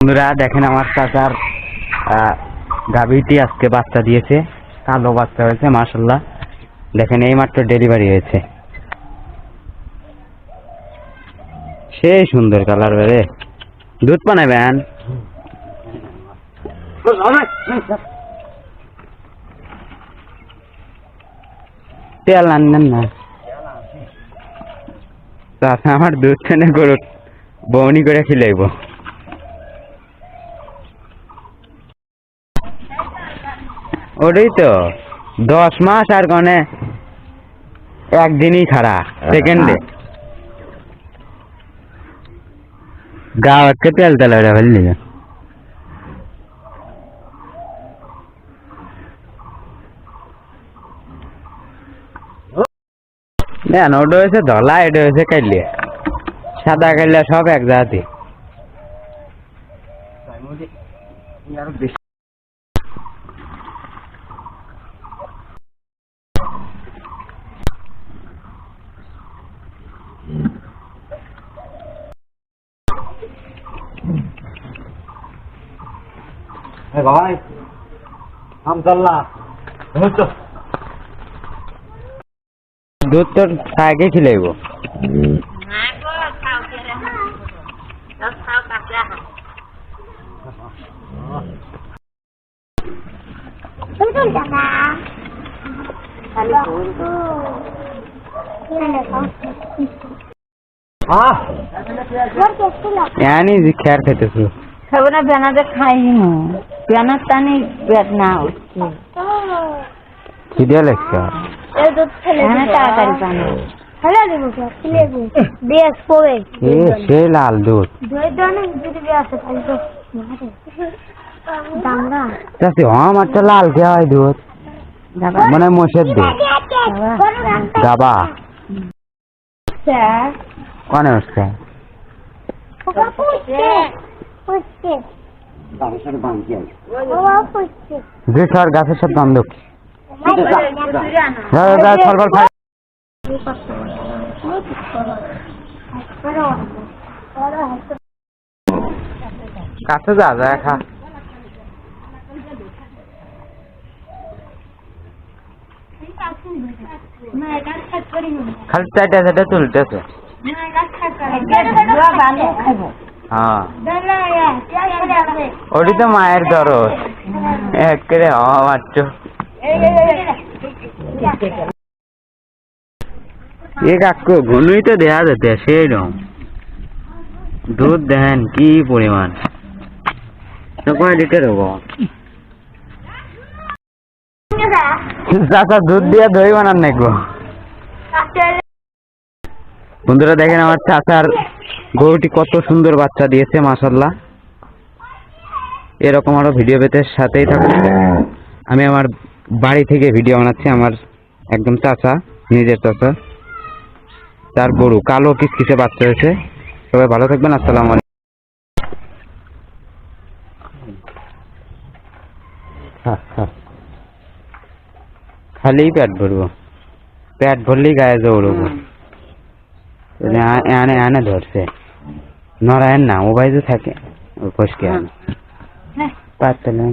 বন্ধুরা দেখেন আমার চাচার গাভীটি আজকে বাচ্চা দিয়েছে, কালো বাচ্চা হয়েছে মাশাআল্লাহ। দেখেন এই মাত্র ডেলিভারি হয়েছে, সেই সুন্দর কালার বেরে। দুধ পানাবেন তেল আনবেন না চাচা, আমার দুধ টেনে গরু বউনি করে খিলাইব। ওটাই তো 10 মাস আর কনে একদিনই ছাড়া সেকেন্ডে গাওয়াকে তেল তেল হয়ে ফেললি না। ওটা হয়েছে ধলা, এটা হয়েছে কাইলে সাদা, কাইলে সব এক জাতি। ভাই আমদাল্লা দুধ তোর খাইকে খিলাইব। খেয়ার খাইতেছো খাবো না, বেনাতে খাইনি বেনার টানি পেট না উঠছে। কি দিয়ে লেখছ? তাড়াতাড়ি পানি ফেলে দিব, বেশ পড়ে সে লাল দুধ চাষি আমার তো লাল খেয়া হয় দুধ, মানে মোষের দুধ গাবা কনে হচ্ছে গাছের সব বান্ধব কাছে যা যা খা। খালি চারটা চারটা তুলতেছে। হ্যাঁ ওটি তো মায়ের দরদ এক করে হওয়া মাত্র। এ কাকু ঘুনুই তো দেয়া যেতে সেই রকম দুধ দেন কি পরিমাণ, কয় লিটার হবো চাচা? দুধ দিয়ে দই বানান নাকি? বন্ধুরা দেখেন আমার চাচার গরুটি কত সুন্দর বাচ্চা দিয়েছে মাশাআল্লাহ। এরকম আরো ভিডিও পেতে সাথেই থাকুন। আমি আমার বাড়ি থেকে ভিডিও বানাচ্ছি, আমার একদম চাচা, নিজের চাচা, তার গরু কালো কিসকিসে বাচ্চা হয়েছে। সবাই ভালো থাকবেন, আসসালামু আলাইকুম। খালি পেট ভরবো, পেট ভরলেই গায়ে দৌড়বো। এনে এনে ধরছে নরায়ণ না, মোবাইলে থাকে ফসকে আনে পাতলে।